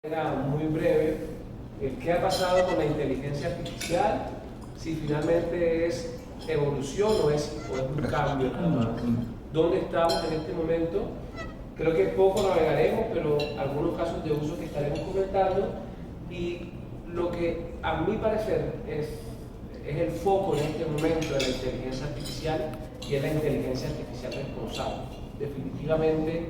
Era muy breve, ¿qué ha pasado con la inteligencia artificial? Si finalmente es evolución o es un cambio nada más. ¿Dónde estamos en este momento? Creo que poco navegaremos, pero algunos casos de uso que estaremos comentando, y lo que a mi parecer es el foco en este momento de la inteligencia artificial, y es la inteligencia artificial responsable. Definitivamente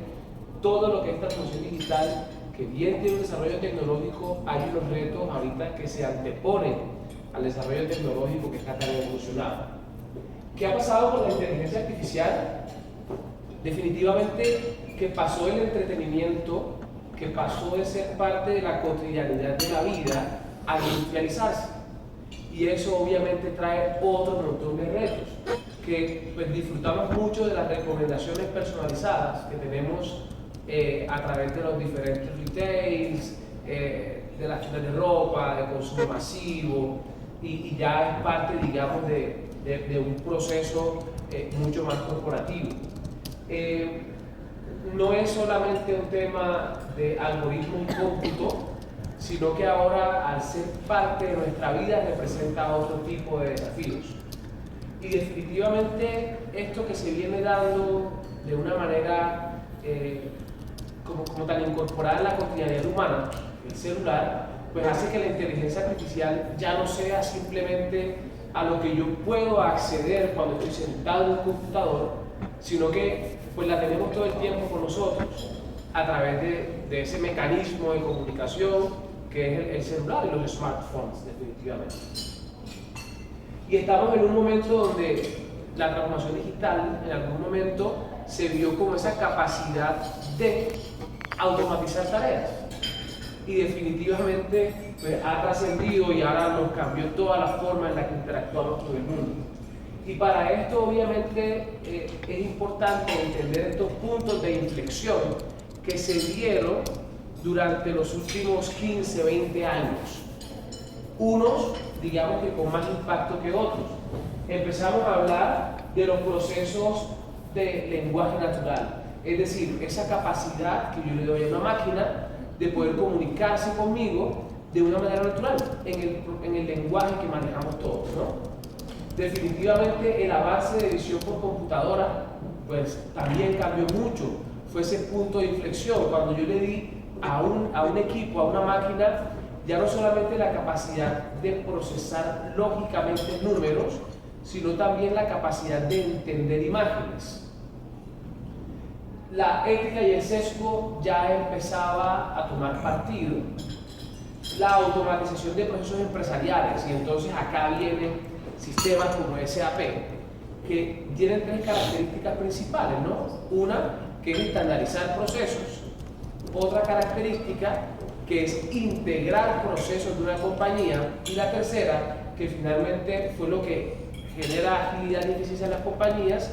todo lo que es transformación digital, que bien tiene un desarrollo tecnológico, hay unos retos ahorita que se anteponen al desarrollo tecnológico que está tan evolucionado. ¿Qué ha pasado con la inteligencia artificial? Definitivamente que pasó el entretenimiento, que pasó de ser parte de la cotidianidad de la vida a industrializarse. Y eso obviamente trae otro montón de retos, que pues, disfrutamos mucho de las recomendaciones personalizadas que tenemos a través de los diferentes retails, de las tiendas de ropa, de consumo masivo, y ya es parte, digamos, de un proceso mucho más corporativo. No es solamente un tema de algoritmo y cómputo, sino que ahora, al ser parte de nuestra vida, representa otro tipo de desafíos. Y definitivamente esto que se viene dando de una manera como tan incorporada en la cotidianidad humana, el celular, pues hace que la inteligencia artificial ya no sea simplemente a lo que yo puedo acceder cuando estoy sentado en un computador, sino que pues la tenemos todo el tiempo con nosotros a través de ese mecanismo de comunicación que es el celular y los smartphones, definitivamente. Y estamos en un momento donde la transformación digital en algún momento se vio como esa capacidad de automatizar tareas, y definitivamente pues, ha trascendido y ahora nos cambió toda la forma en la que interactuamos con el mundo. Y para esto obviamente es importante entender estos puntos de inflexión que se dieron durante los últimos 15, 20 años. Unos, digamos que con más impacto que otros. Empezamos a hablar de los procesos de lenguaje natural, es decir, esa capacidad que yo le doy a una máquina de poder comunicarse conmigo de una manera natural, en el lenguaje que manejamos todos, ¿no? Definitivamente el avance de edición por computadora pues también cambió mucho, fue ese punto de inflexión cuando yo le di a un equipo, a una máquina, ya no solamente la capacidad de procesar lógicamente números, sino también la capacidad de entender imágenes. La ética y el sesgo ya empezaba a tomar partido, la automatización de procesos empresariales, y entonces acá vienen sistemas como SAP, que tienen tres características principales, ¿no? Una, que es estandarizar procesos; otra característica, que es integrar procesos de una compañía; y la tercera, que finalmente fue lo que genera agilidad y eficiencia en las compañías,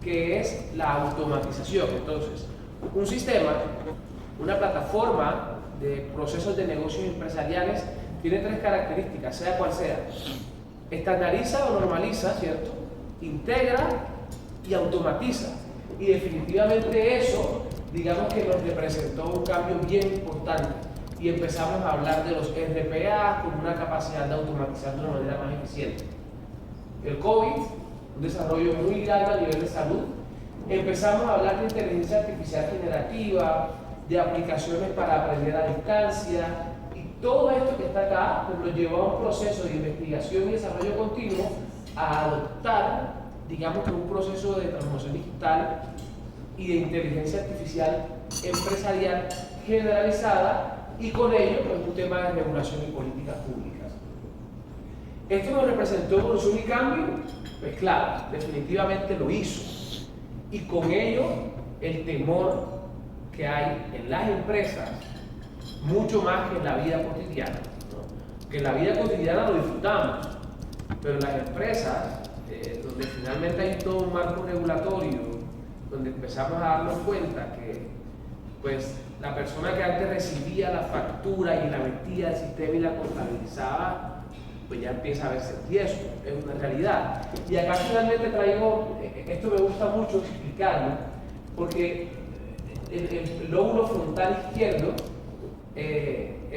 que es la automatización. Entonces, un sistema, una plataforma de procesos de negocios empresariales, tiene tres características, sea cual sea. Estandariza o normaliza, ¿cierto? Integra y automatiza. Y definitivamente eso, digamos que nos representó un cambio bien importante. Y empezamos a hablar de los RPA con una capacidad de automatizar de una manera más eficiente. El COVID, un desarrollo muy grande a nivel de salud. Empezamos a hablar de inteligencia artificial generativa, de aplicaciones para aprender a distancia, y todo esto que está acá pues, nos llevó a un proceso de investigación y desarrollo continuo a adoptar, digamos que un proceso de transformación digital y de inteligencia artificial empresarial generalizada, y con ello pues, un tema de regulación y políticas públicas. ¿Esto nos representó evolución y cambio? Pues claro, definitivamente lo hizo. Y con ello, el temor que hay en las empresas, mucho más que en la vida cotidiana, ¿no? Que en la vida cotidiana lo disfrutamos, pero en las empresas, donde finalmente hay todo un marco regulatorio, donde empezamos a darnos cuenta que pues, la persona que antes recibía la factura y la metía al sistema y la contabilizaba, pues ya empieza a verse el riesgo, es una realidad. Y acá finalmente traigo, esto me gusta mucho explicarlo, porque el lóbulo frontal izquierdo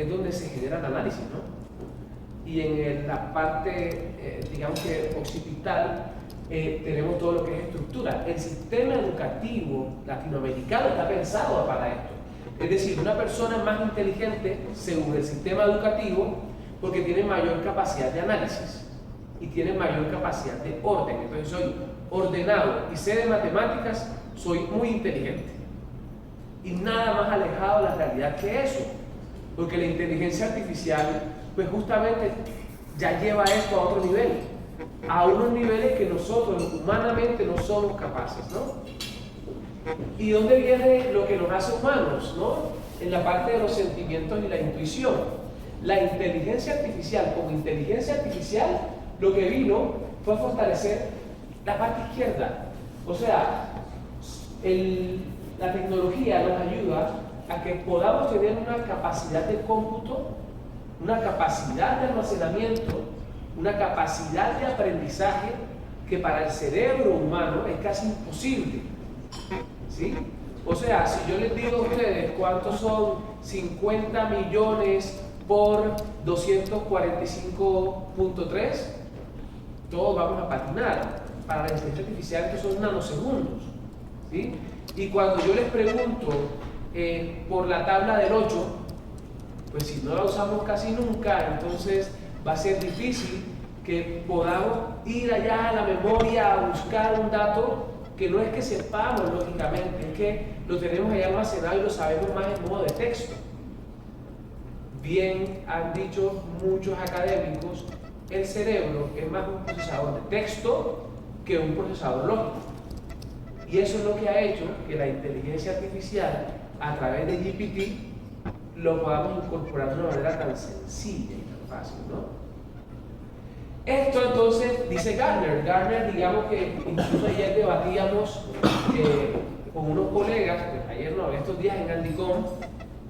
es donde se genera el análisis, ¿no? Y en la parte, digamos que occipital, tenemos todo lo que es estructura. El sistema educativo latinoamericano está pensado para esto. Es decir, una persona es más inteligente según el sistema educativo porque tiene mayor capacidad de análisis y tiene mayor capacidad de orden. Entonces soy ordenado y sé de matemáticas, soy muy inteligente. Y nada más alejado de la realidad que eso. Porque la inteligencia artificial, pues justamente ya lleva esto a otro nivel. A unos niveles que nosotros humanamente no somos capaces, ¿no? ¿Y dónde viene lo que nos hace humanos, ¿no? En la parte de los sentimientos y la intuición. La inteligencia artificial, como inteligencia artificial, lo que vino fue a fortalecer la parte izquierda. O sea, la tecnología nos ayuda a que podamos tener una capacidad de cómputo, una capacidad de almacenamiento, una capacidad de aprendizaje que para el cerebro humano es casi imposible. ¿Sí? O sea, si yo les digo a ustedes cuántos son 50 millones por 245.3, todos vamos a patinar. Para la inteligencia artificial estos son nanosegundos. ¿Sí? Y cuando yo les pregunto por la tabla del 8, pues si no la usamos casi nunca, entonces va a ser difícil que podamos ir allá a la memoria a buscar un dato que no es que sepamos lógicamente, es que lo tenemos ahí almacenado y lo sabemos más en modo de texto. Bien han dicho muchos académicos, el cerebro es más un procesador de texto que un procesador lógico. Y eso es lo que ha hecho que la inteligencia artificial, a través de GPT, lo podamos incorporar de una manera tan sencilla y tan fácil, ¿no? Esto entonces, dice Gartner, digamos que incluso ayer debatíamos con unos colegas, pues ayer no, estos días en Andicom,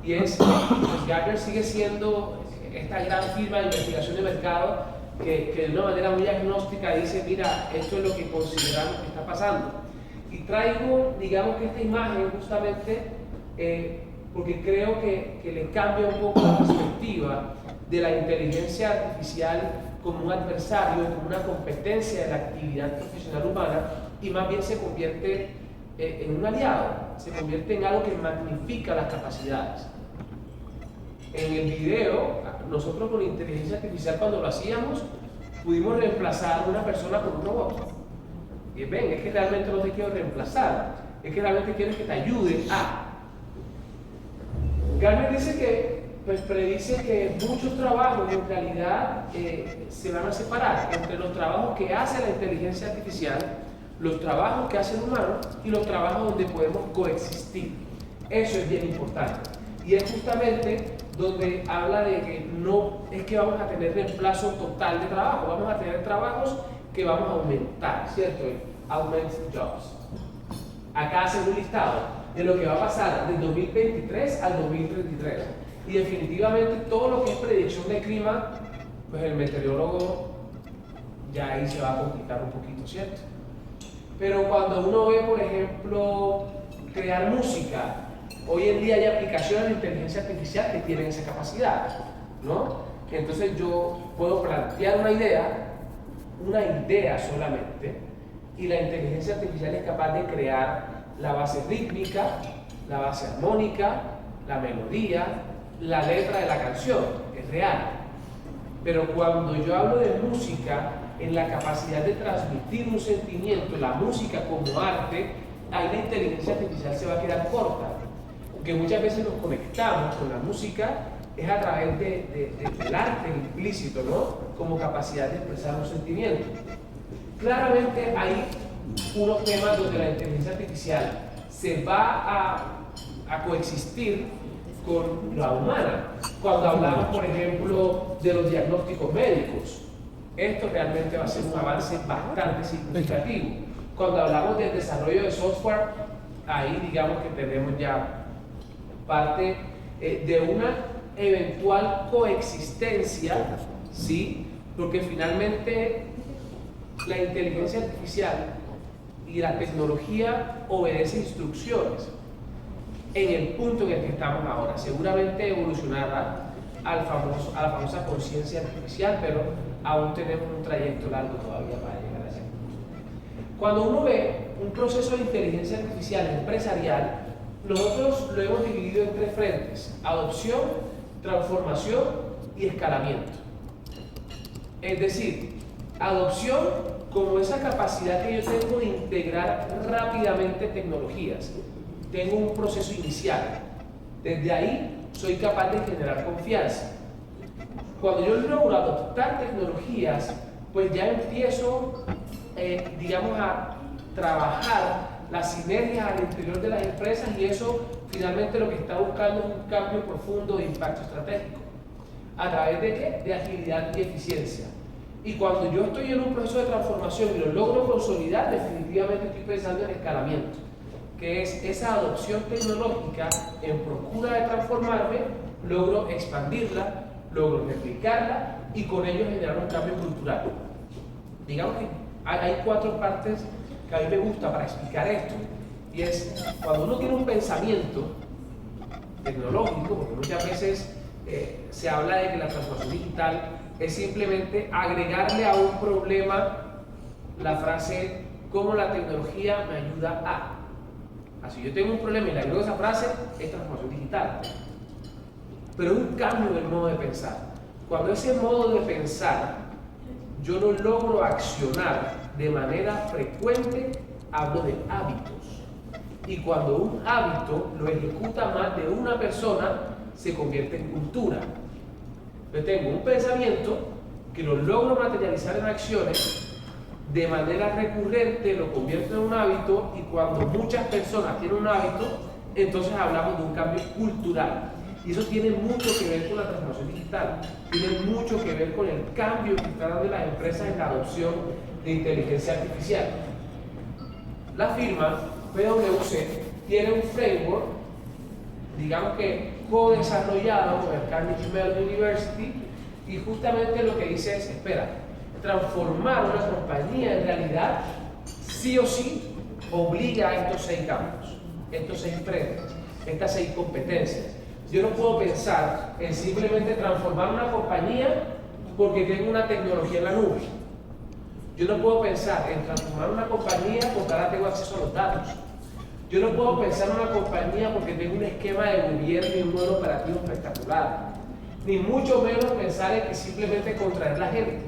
y es, pues Gartner sigue siendo esta gran firma de investigación de mercado que de una manera muy agnóstica dice, mira, esto es lo que consideramos que está pasando. Y traigo, digamos que esta imagen justamente porque creo que le cambia un poco la perspectiva de la inteligencia artificial como un adversario, como una competencia de la actividad profesional humana, y más bien se convierte en un aliado, se convierte en algo que magnifica las capacidades. En el video, nosotros con inteligencia artificial cuando lo hacíamos, pudimos reemplazar a una persona por un robot. Y ven, es que realmente no te quiero reemplazar, es que realmente quiero que te ayude a. Gartner dice que, pues predice que muchos trabajos en realidad se van a separar entre los trabajos que hace la inteligencia artificial, los trabajos que hace el humano y los trabajos donde podemos coexistir. Eso es bien importante. Y es justamente donde habla de que no es que vamos a tener reemplazo total de trabajo, vamos a tener trabajos que vamos a aumentar, ¿cierto? Augment jobs. Acá hacen un listado de lo que va a pasar del 2023 al 2033. Y definitivamente todo lo que es predicción de clima, pues el meteorólogo ya ahí se va a complicar un poquito, ¿cierto? Pero cuando uno ve, por ejemplo, crear música, hoy en día hay aplicaciones de inteligencia artificial que tienen esa capacidad, ¿no? Entonces yo puedo plantear una idea solamente, y la inteligencia artificial es capaz de crear la base rítmica, la base armónica, la melodía, la letra de la canción, es real. Pero cuando yo hablo de música, en la capacidad de transmitir un sentimiento, la música como arte, ahí la inteligencia artificial se va a quedar corta. Porque muchas veces nos conectamos con la música es a través del arte implícito, ¿no? Como capacidad de expresar un sentimiento. Claramente hay unos temas donde la inteligencia artificial se va a coexistir con la humana. Cuando hablamos, por ejemplo, de los diagnósticos médicos, esto realmente va a ser un avance bastante significativo. Cuando hablamos del desarrollo de software, ahí digamos que tenemos ya parte de una eventual coexistencia, ¿sí? Porque finalmente la inteligencia artificial y la tecnología obedece instrucciones en el punto en el que estamos ahora. Seguramente evolucionará a la famosa conciencia artificial, pero aún tenemos un trayecto largo todavía para llegar allá. Cuando uno ve un proceso de inteligencia artificial empresarial, nosotros lo hemos dividido en tres frentes: adopción, transformación y escalamiento. Es decir, adopción como esa capacidad que yo tengo de integrar rápidamente tecnologías. Tengo un proceso inicial. Desde ahí soy capaz de generar confianza. Cuando yo logro adoptar tecnologías, pues ya empiezo, digamos, a trabajar las sinergias al interior de las empresas, y eso finalmente lo que está buscando es un cambio profundo de impacto estratégico. ¿A través de qué? De agilidad y eficiencia. Y cuando yo estoy en un proceso de transformación y lo logro consolidar, definitivamente estoy pensando en escalamiento, que es esa adopción tecnológica en procura de transformarme, logro expandirla, logro replicarla y con ello generar un cambio cultural. Digamos que hay cuatro partes que a mí me gusta para explicar esto, y es cuando uno tiene un pensamiento tecnológico, porque muchas veces se habla de que la transformación digital es simplemente agregarle a un problema la frase "cómo la tecnología me ayuda a". Así yo tengo un problema y le agrego esa frase, es transformación digital. Pero es un cambio del modo de pensar. Cuando ese modo de pensar yo lo logro accionar de manera frecuente, hablo de hábitos. Y cuando un hábito lo ejecuta más de una persona, se convierte en cultura. Yo tengo un pensamiento que lo logro materializar en acciones, de manera recurrente lo convierto en un hábito, y cuando muchas personas tienen un hábito, entonces hablamos de un cambio cultural. Y eso tiene mucho que ver con la transformación digital, tiene mucho que ver con el cambio que están dando las empresas en la adopción de inteligencia artificial. La firma PwC tiene un framework, digamos que co-desarrollado con el Carnegie Mellon University, y justamente lo que dice es: espera, transformar una compañía en realidad sí o sí obliga a estos 6 campos, estos 6 frentes, estas 6 competencias. Yo no puedo pensar en simplemente transformar una compañía porque tengo una tecnología en la nube. Yo no puedo pensar en transformar una compañía porque ahora tengo acceso a los datos. Yo no puedo pensar en una compañía porque tengo un esquema de gobierno y un modelo operativo espectacular. Ni mucho menos pensar en que simplemente contraer la gente.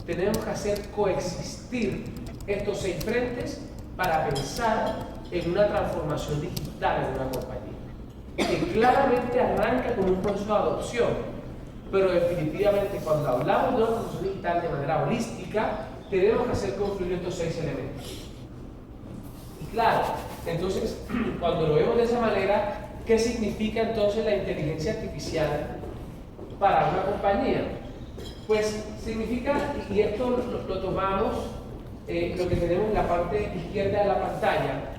Tenemos que hacer coexistir estos 6 frentes para pensar en una transformación digital en una compañía, que claramente arranca con un proceso de adopción, pero definitivamente cuando hablamos de una transformación digital de manera holística, tenemos que hacer confluir estos 6 elementos. Y claro, entonces, cuando lo vemos de esa manera, ¿qué significa entonces la inteligencia artificial para una compañía? Pues significa, y esto lo tomamos, lo que tenemos en la parte izquierda de la pantalla,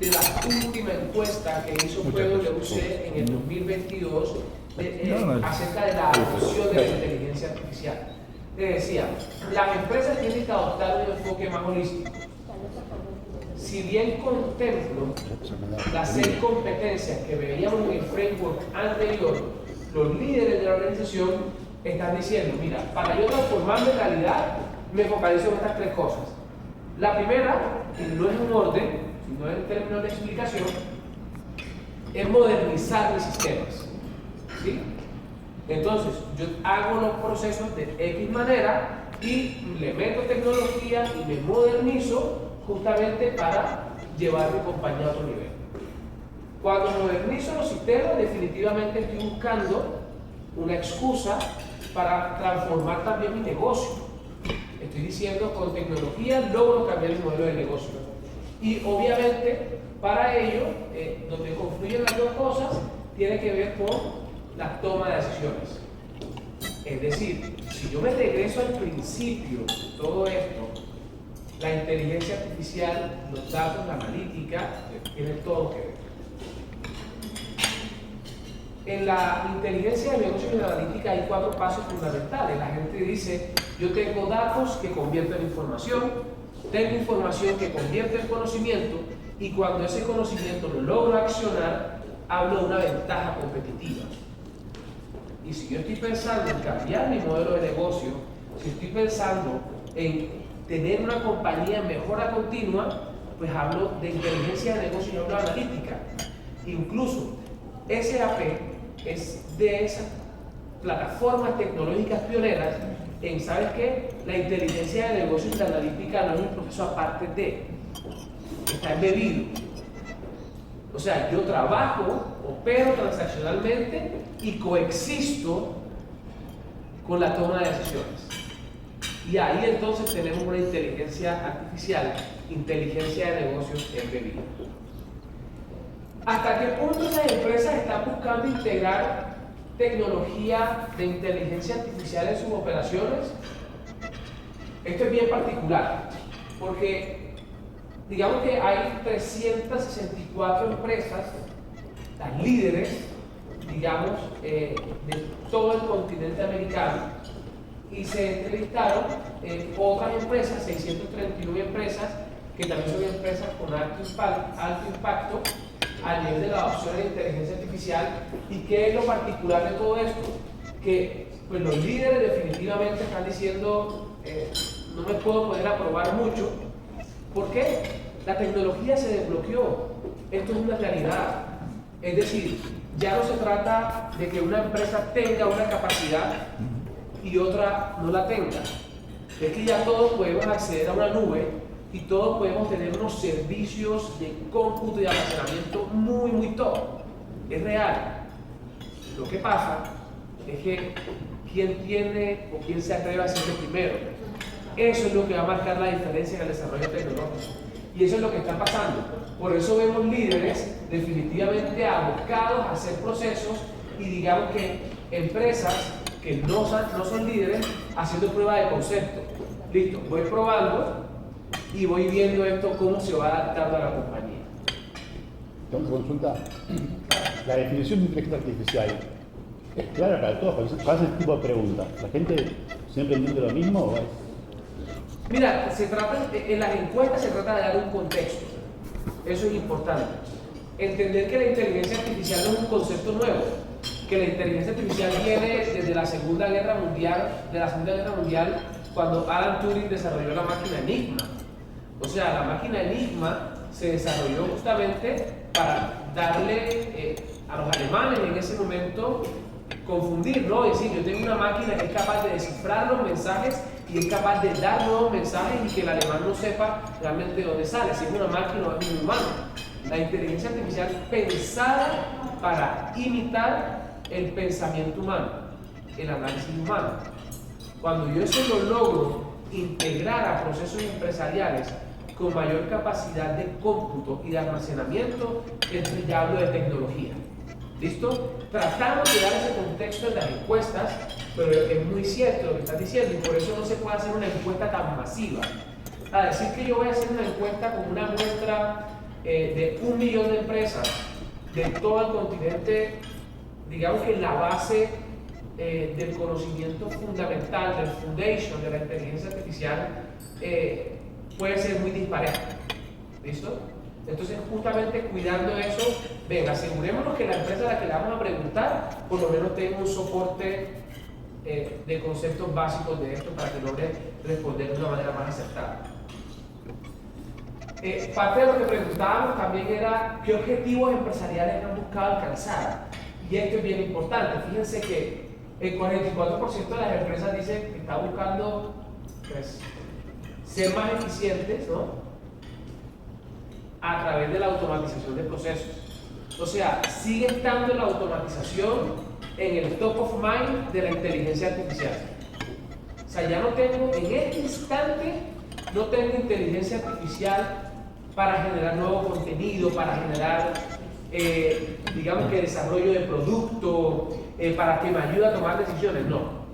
de la última encuesta que hizo PwC en el 2022 acerca de la adopción de la inteligencia artificial. Les decía, las empresas tienen que adoptar un enfoque más holístico. Si bien contemplo las 6 competencias que veíamos en el framework anterior, los líderes de la organización están diciendo: mira, para yo transformarme en realidad, me focalizo en estas 3 cosas. La primera, y no es un orden, sino en términos de explicación, es modernizar mis sistemas. ¿Sí? Entonces, yo hago los procesos de X manera y le meto tecnología y me modernizo justamente para llevar mi compañía a otro nivel. Cuando modernizo los sistemas, definitivamente estoy buscando una excusa para transformar también mi negocio. Estoy diciendo, con tecnología logro cambiar el modelo de negocio. Y obviamente, para ello, donde confluyen las 2 cosas, tiene que ver con la toma de decisiones. Es decir, si yo me regreso al principio de todo esto, la inteligencia artificial, los datos, la analítica, tienen todo que ver. En la inteligencia de negocios y la analítica hay 4 pasos fundamentales. La gente dice: yo tengo datos que convierten en información, tengo información que convierte en conocimiento, y cuando ese conocimiento lo logro accionar, hablo de una ventaja competitiva. Y si yo estoy pensando en cambiar mi modelo de negocio, si estoy pensando en tener una compañía en mejora continua, pues hablo de inteligencia de negocio y hablo de analítica. Incluso SAP es de esas plataformas tecnológicas pioneras en, ¿sabes qué? La inteligencia de negocio y la analítica no es un proceso aparte de, está embebido. O sea, yo trabajo, opero transaccionalmente y coexisto con la toma de decisiones. Y ahí entonces tenemos una inteligencia artificial, inteligencia de negocios embebida. ¿Hasta qué punto esas empresas están buscando integrar tecnología de inteligencia artificial en sus operaciones? Esto es bien particular, porque digamos que hay 364 empresas, las líderes, digamos, de todo el continente americano, y se entrevistaron otras empresas, 639 empresas, que también son empresas con alto impacto a nivel de la adopción de la inteligencia artificial. ¿Y qué es lo particular de todo esto? Que pues, los líderes definitivamente están diciendo, no me puedo poder aprobar mucho. ¿Por qué? La tecnología se desbloqueó. Esto es una realidad. Es decir, ya no se trata de que una empresa tenga una capacidad y otra no la tenga. Es que ya todos podemos acceder a una nube y todos podemos tener unos servicios de cómputo y de almacenamiento muy top. Es real. Lo que pasa es que quién tiene o quién se atreve a hacerlo primero. Eso es lo que va a marcar la diferencia en el desarrollo tecnológico. Y eso es lo que está pasando. Por eso vemos líderes definitivamente abocados a hacer procesos y digamos que empresas que no son líderes haciendo prueba de concepto. Listo, voy probando y voy viendo esto cómo se va adaptando a la compañía. Tengo una consulta. La definición de inteligencia artificial es clara para todos, para ese tipo de preguntas. ¿La gente siempre entiende lo mismo o es? Mira, en las encuestas se trata de dar un contexto. Eso es importante. Entender que la inteligencia artificial no es un concepto nuevo, que la inteligencia artificial viene desde la Segunda Guerra Mundial, cuando Alan Turing desarrolló la máquina Enigma. O sea, la máquina Enigma se desarrolló justamente para darle a los alemanes en ese momento confundir, ¿no? Es decir, yo tengo una máquina que es capaz de descifrar los mensajes y es capaz de dar nuevos mensajes y que el alemán no sepa realmente de dónde sale, si es una máquina o es un humano. La inteligencia artificial pensada para imitar el pensamiento humano, el análisis humano. Cuando yo eso lo logro integrar a procesos empresariales con mayor capacidad de cómputo y de almacenamiento, entonces ya hablo de tecnología. ¿Listo? Tratamos de dar ese contexto en las encuestas, pero es muy cierto lo que estás diciendo y por eso no se puede hacer una encuesta tan masiva. A decir que yo voy a hacer una encuesta con una muestra de 1 millón de empresas de todo el continente, digamos que la base del conocimiento fundamental, del foundation de la inteligencia artificial, puede ser muy dispareja. ¿Listo? Entonces, justamente cuidando eso, venga, asegurémonos que la empresa a la que le vamos a preguntar, por lo menos tenga un soporte de conceptos básicos de esto para que logre responder de una manera más acertada. Parte de lo que preguntábamos también era qué objetivos empresariales han buscado alcanzar. Y esto es bien importante. Fíjense que el 44% de las empresas dicen que está buscando pues, ser más eficientes, ¿no? A través de la automatización de procesos. O sea, sigue estando la automatización en el top of mind de la inteligencia artificial. O sea, ya no tengo, en este instante, no tengo inteligencia artificial para generar nuevo contenido, para generar, digamos que desarrollo de producto, para que me ayude a tomar decisiones. No.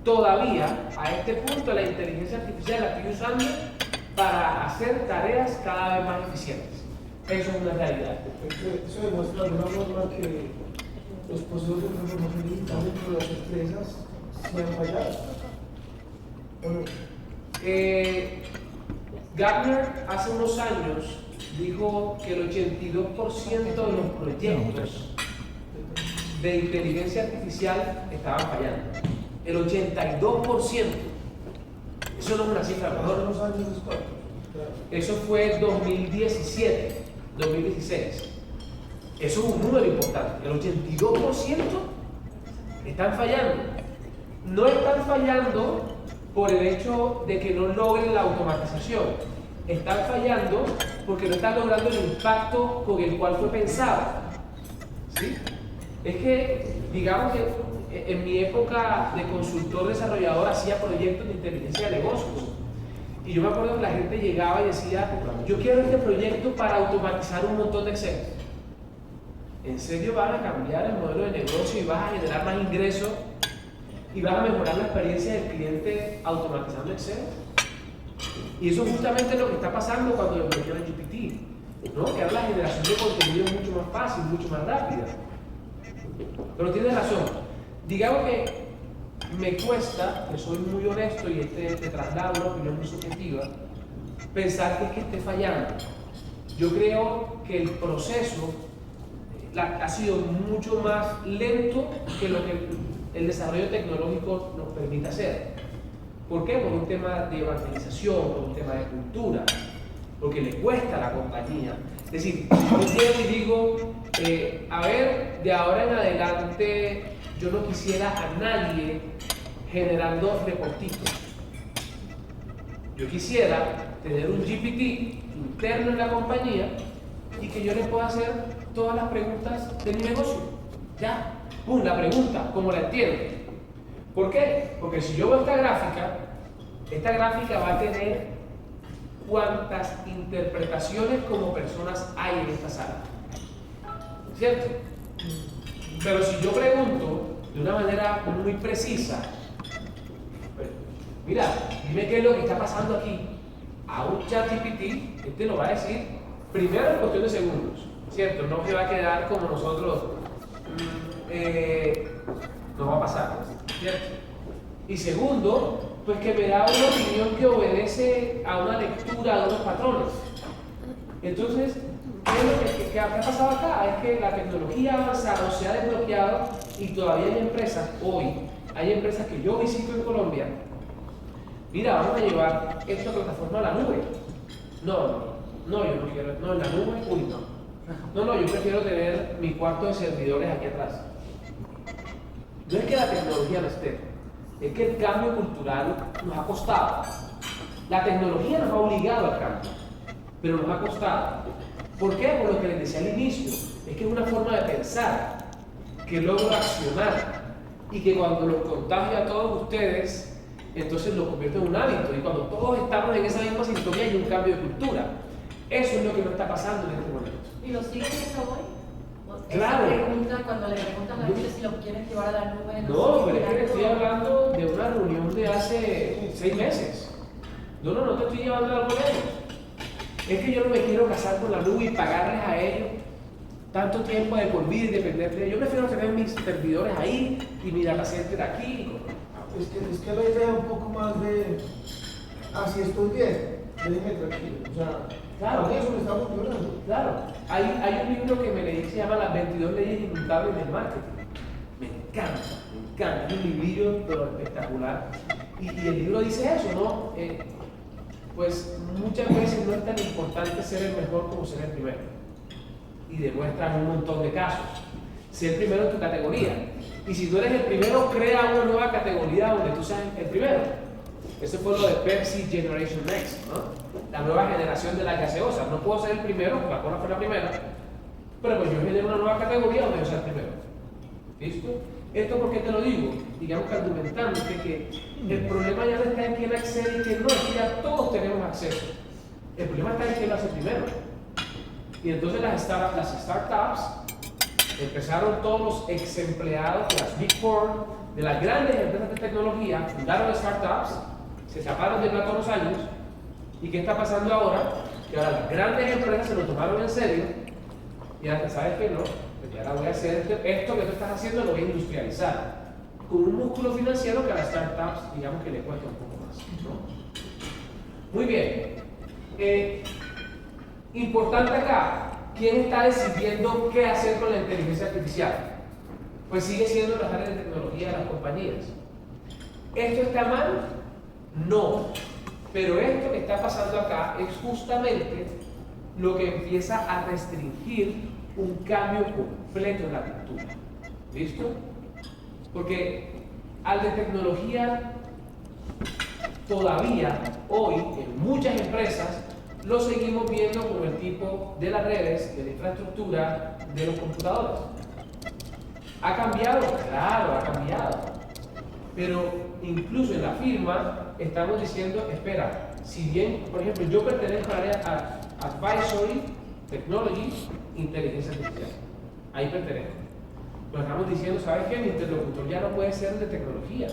Todavía, a este punto, la inteligencia artificial la estoy usando para hacer tareas cada vez más eficientes. Eso es una realidad. Eso demuestra de alguna forma que los procesos de transformación digital dentro de las empresas se han fallado. ¿O no? Gartner hace unos años dijo que el 82% de los proyectos de inteligencia artificial estaban fallando. El 82%. Eso no es una cifra menor. Ahora unos años después. Claro. Eso fue 2017, 2016. Eso es un número importante. El 82% están fallando. No están fallando por el hecho de que no logren la automatización. Están fallando porque no están logrando el impacto con el cual fue pensado. ¿Sí? Es que, digamos que en mi época de consultor desarrollador hacía proyectos de inteligencia de negocios. Y yo me acuerdo que la gente llegaba y decía, yo quiero este proyecto para automatizar un montón de Excel. ¿En serio van a cambiar el modelo de negocio y vas a generar más ingresos y vas a mejorar la experiencia del cliente automatizando Excel? Y eso es justamente lo que está pasando cuando desbloquean el GPT, ¿no? Que ahora la generación de contenido es mucho más fácil, mucho más rápida. Pero tienes razón. Digamos que me cuesta, que soy muy honesto y te traslado una opinión muy subjetiva, pensar que es que esté fallando. Yo creo que el proceso ha sido mucho más lento que lo que el desarrollo tecnológico nos permite hacer. ¿Por qué? Por un tema de evangelización, por un tema de cultura, porque le cuesta a la compañía. Es decir, yo llego y digo, a ver, de ahora en adelante yo no quisiera a nadie generando reportitos. Yo quisiera tener un GPT interno en la compañía y que yo le pueda hacer todas las preguntas de mi negocio. Ya, ¡pum! La pregunta, como la entiende. ¿Por qué? Porque si yo veo esta gráfica va a tener cuántas interpretaciones como personas hay en esta sala. ¿Cierto? Pero si yo pregunto de una manera muy precisa, mira, dime qué es lo que está pasando aquí, a un ChatGPT, este lo va a decir primero en cuestión de segundos, ¿cierto? No que va a quedar como nosotros, no va a pasar, ¿cierto? Y segundo, pues que me da una opinión que obedece a una lectura de unos patrones. Entonces, ¿qué es lo que ha pasado acá? Es que la tecnología ha avanzado, se ha desbloqueado y todavía hay empresas, hoy, hay empresas que yo visito en Colombia. Mira, vamos a llevar esta plataforma a la nube. No, yo no quiero, no, en la nube, uy, no, yo prefiero tener mi cuarto de servidores aquí atrás. No es que la tecnología no esté, es que el cambio cultural nos ha costado. La tecnología nos ha obligado al cambio, pero nos ha costado. ¿Por qué? Por lo que les decía al inicio, es que es una forma de pensar que logro accionar y que cuando los contagio a todos ustedes, entonces lo convierte en un hábito. Y cuando todos estamos en esa misma sintonía hay un cambio de cultura. Eso es lo que no está pasando en este momento. ¿Y lo siguen eso hoy? Claro. Esa pregunta, cuando le preguntan a la gente si lo quieren llevar a la nube. No, pero es que le estoy hablando de una reunión de hace 6 meses. No te estoy llevando a algo lejos. Es que yo no me quiero casar con la nube y pagarles a ellos tanto tiempo de por vida y depender de ellos. Yo prefiero tener mis servidores ahí y mi data center aquí. Es que la idea un poco más de, si estoy bien, déjeme tranquilo. O sea, claro, para eso me estamos funcionando. Claro, hay un libro que me leí que se llama Las 22 leyes inmutables del marketing. Me encanta, es un librillo pero espectacular. Y el libro dice eso, ¿no? Pues muchas veces no es tan importante ser el mejor como ser el primero. Y demuestran un montón de casos. Ser el primero en tu categoría. Y si tú eres el primero, crea una nueva categoría donde tú seas el primero. Eso fue lo de Pepsi Generation Next, ¿no? La nueva generación de las gaseosas. No puedo ser el primero, Coca-Cola fue la primera, pero pues yo genero una nueva categoría donde yo sea el primero. ¿Listo? ¿Esto por qué te lo digo? Digamos que argumentando que el problema ya no está en quién accede y quién no, es que ya todos tenemos acceso. El problema está en quién lo hace primero. Y entonces las startups empezaron todos los ex empleados de las Big Four, de las grandes empresas de tecnología, fundaron startups, se taparon de plato unos años. ¿Y qué está pasando ahora? Que ahora las grandes empresas se lo tomaron en serio y ahora, ¿sabes qué? No, porque ahora voy a hacer esto que tú estás haciendo, lo voy a industrializar con un músculo financiero que a las startups, digamos que le cuesta un poco más, ¿no? Muy bien. Importante acá, ¿quién está decidiendo qué hacer con la inteligencia artificial? pues sigue siendo las áreas de tecnología de las compañías. ¿Esto está mal? No. Pero esto que está pasando acá es justamente lo que empieza a restringir un cambio completo en la cultura. ¿Listo? Porque al de tecnología, todavía hoy en muchas empresas lo seguimos viendo como el tipo de las redes, de la infraestructura, de los computadores. ¿Ha cambiado? Claro, ha cambiado. Pero incluso en la firma estamos diciendo, espera, si bien, por ejemplo, yo pertenezco al área Advisory, Technology, Inteligencia Artificial. Ahí pertenezco. Pero estamos diciendo, ¿sabes qué? Mi interlocutor ya no puede ser de tecnología.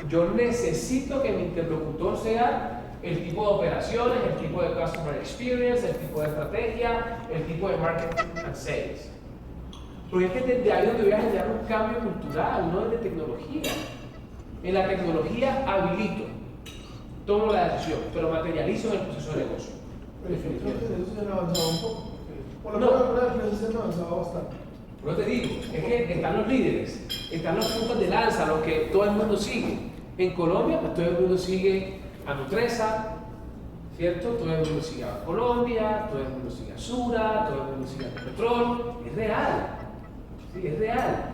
Yo necesito que mi interlocutor sea el tipo de operaciones, el tipo de customer experience, el tipo de estrategia, el tipo de marketing and sales. Porque es que desde ahí donde voy a generar un cambio cultural, no desde tecnología. En la tecnología habilito, tomo la decisión, pero materializo en el proceso de negocio. Pero yo creo que eso se han avanzado un poco. Por lo No. menos algunas empresas se han avanzado bastante. Pero te digo, es que están los líderes, están los puntos de lanza, los que todo el mundo sigue. En Colombia, pues todo el mundo sigue a Nutresa, ¿cierto? Todo el mundo sigue a Colombia, todo el mundo sigue a Sura, todo el mundo sigue a Petrol. Es real, sí, es real.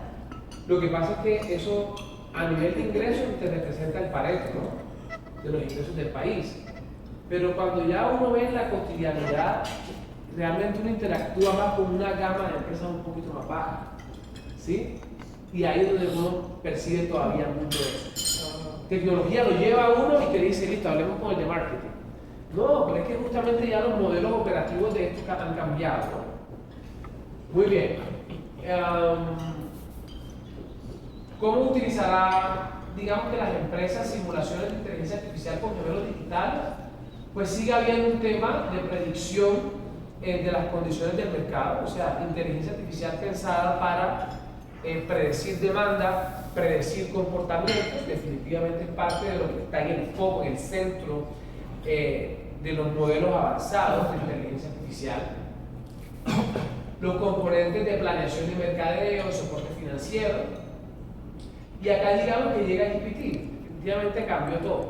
Lo que pasa es que eso a nivel de ingresos te representa el Pareto, ¿no? De los ingresos del país. Pero cuando ya uno ve en la cotidianidad, realmente uno interactúa más con una gama de empresas un poquito más baja, ¿sí? Y ahí es donde uno percibe todavía mucho eso. Tecnología lo lleva a uno y te dice, listo, hablemos con el de marketing. No, pero es que justamente ya los modelos operativos de estos han cambiado, ¿no? Muy bien. ¿Cómo utilizará, digamos que las empresas, simulaciones de inteligencia artificial con gemelos digitales? Pues sigue habiendo un tema de predicción de las condiciones del mercado, o sea, inteligencia artificial pensada para predecir demanda, predecir comportamientos, definitivamente es parte de lo que está en el foco, en el centro de los modelos avanzados de inteligencia artificial. Los componentes de planeación y mercadeo, soporte financiero. Y acá digamos que llega GPT, definitivamente cambió todo,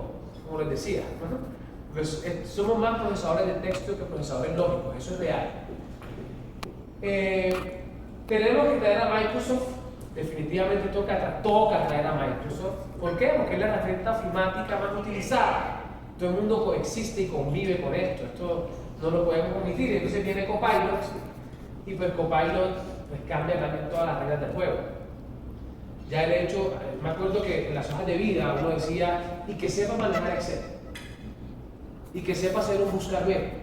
como les decía, ¿no? Pues, somos más procesadores de texto que procesadores lógicos, eso es real. Tenemos que traer a Microsoft, definitivamente toca traer a Microsoft. ¿Por qué? Porque es la herramienta ofimática más utilizada. Todo el mundo coexiste y convive con esto no lo podemos omitir. Entonces viene Copilot y pues Copilot pues, cambia también todas las reglas del juego. Ya el hecho, me acuerdo que en las hojas de vida uno decía, y que sepa manejar Excel. Y que sepa hacer un buscar bien,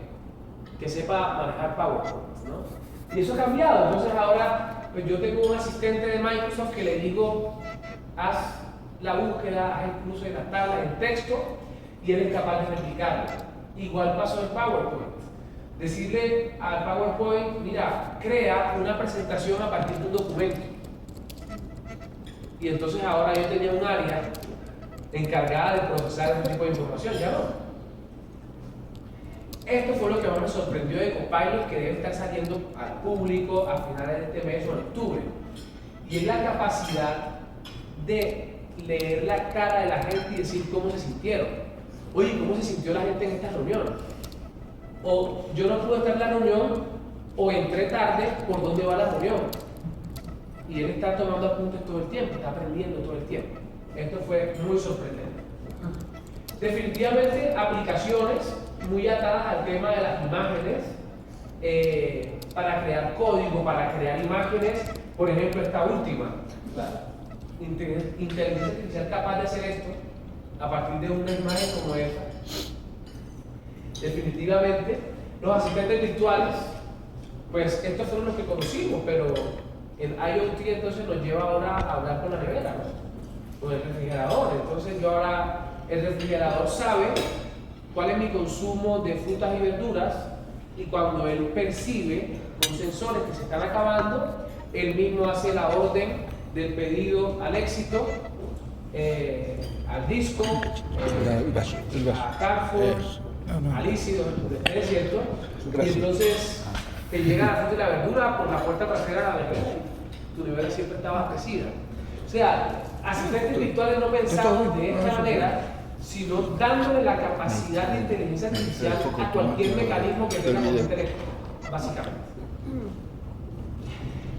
que sepa manejar PowerPoint, ¿no? Y eso ha cambiado, entonces ahora pues yo tengo un asistente de Microsoft que le digo, haz la búsqueda, haz el cruce de las tablas en texto, y él es capaz de replicarlo. Igual pasó en PowerPoint. Decirle al PowerPoint, mira, crea una presentación a partir de un documento. Y entonces ahora yo tenía un área encargada de procesar ese tipo de información, ya no. Esto fue lo que más me sorprendió de Copilot, que debe estar saliendo al público a finales de este mes o en octubre. Y es la capacidad de leer la cara de la gente y decir cómo se sintieron. Oye, ¿cómo se sintió la gente en esta reunión? O yo no pude estar en la reunión, o entré tarde, ¿por dónde va la reunión? Y él está tomando apuntes todo el tiempo, está aprendiendo todo el tiempo. Esto fue muy sorprendente. Definitivamente, aplicaciones muy atadas al tema de las imágenes, para crear código, para crear imágenes. Por ejemplo, esta última, la inteligencia artificial capaz de hacer esto a partir de una imagen como esa. Definitivamente, los asistentes virtuales, pues estos fueron los que conocimos, pero el IoT entonces nos lleva ahora a hablar con la nevera, ¿no? Con el refrigerador. Entonces yo ahora, el refrigerador sabe cuál es mi consumo de frutas y verduras, y cuando él percibe con sensores que se están acabando, él mismo hace la orden del pedido al éxito, al disco, a Carrefour, al Lícido, ¿es cierto? Y entonces te llega la fruta y la verdura por la puerta trasera de la nevera. tu nevera siempre está abastecida. O sea, asistentes virtuales no pensamos de esta manera, sino dándole la capacidad de inteligencia artificial a cualquier mecanismo que tenga con el teléfono, básicamente.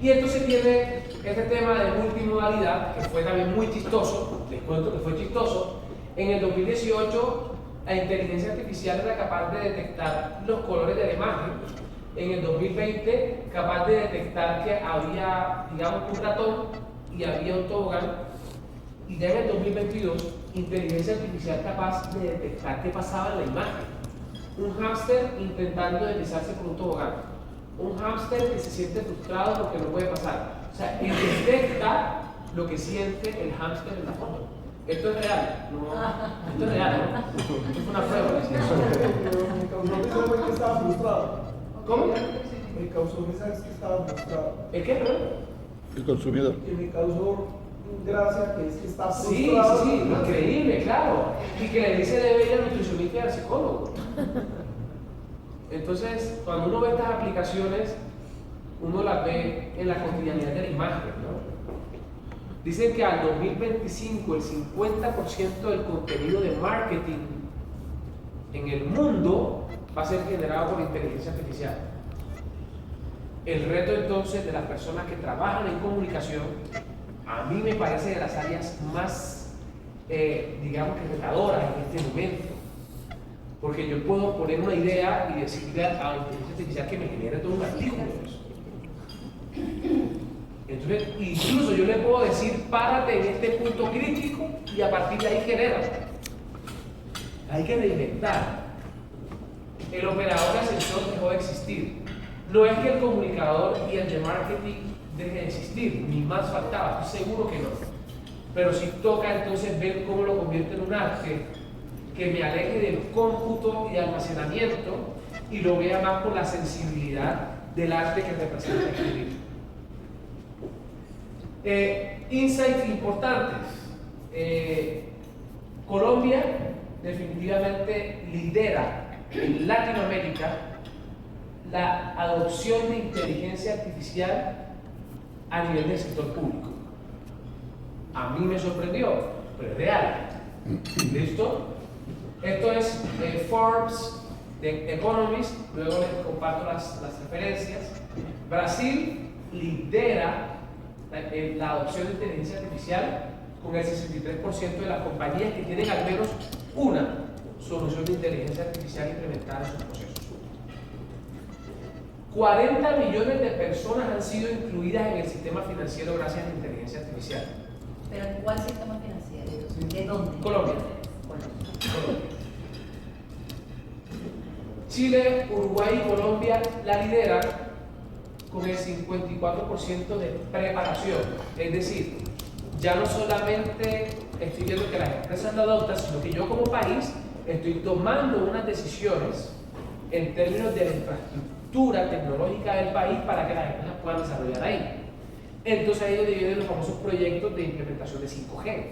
Y entonces tiene este tema de multimodalidad, que fue también muy chistoso, les cuento que fue chistoso. En el 2018, la inteligencia artificial era capaz de detectar los colores de la imagen. En el 2020, capaz de detectar que había, digamos, un ratón y había un tobogán. Y ya en el 2022, inteligencia artificial capaz de detectar qué pasaba en la imagen. Un hámster intentando deslizarse por un tobogán. Un hámster que se siente frustrado porque no puede pasar. O sea, él detecta lo que siente el hámster en la foto. Esto es real, no, esto es real, ¿no? Esto es una prueba. Me causó risa que estaba frustrado. ¿Cómo? Me causó risa que estaba frustrado. ¿El qué, perdón? El consumidor. Que me causó gracia que es que está Sí, frustrado. sí, sí, increíble, claro. Y que le dice debe ir al nutricionista y al psicólogo. Entonces, cuando uno ve estas aplicaciones, uno las ve en la cotidianidad de la imagen, ¿no? Dicen que al 2025 el 50% del contenido de marketing en el mundo va a ser generado por inteligencia artificial. El reto entonces de las personas que trabajan en comunicación, a mí me parece de las áreas más, digamos que retadoras en este momento. Porque yo puedo poner una idea y decirle a la inteligencia artificial que me genere todo un artículo de eso. Entonces, incluso yo le puedo decir, párate en este punto crítico y a partir de ahí genera. Hay que reinventar. El operador de ascensor dejó de existir. No es que el comunicador y el de marketing deje de existir, ni más faltaba, estoy seguro que no. Pero sí toca entonces ver cómo lo convierte en un arte que me aleje del cómputo y almacenamiento y lo vea más por la sensibilidad del arte que representa escribir. Insights importantes. Colombia definitivamente lidera en Latinoamérica la adopción de inteligencia artificial a nivel del sector público. A mí me sorprendió, pero es real. ¿Listo? Esto es Forbes, de Economist, luego les comparto las referencias. Brasil lidera la adopción de inteligencia artificial con el 63% de las compañías que tienen al menos una solución de inteligencia artificial implementada en sus procesos. 40 millones de personas han sido incluidas en el sistema financiero gracias a la inteligencia artificial. ¿Pero en cuál sistema financiero? ¿De dónde? Colombia. Colombia. Chile, Uruguay y Colombia la lideran con el 54% de preparación. Es decir, ya no solamente estoy viendo que las empresas lo adoptan, sino que yo como país estoy tomando unas decisiones en términos de la infraestructura tecnológica del país para que las empresas puedan desarrollar ahí. Entonces ahí es donde vienen los famosos proyectos de implementación de 5G.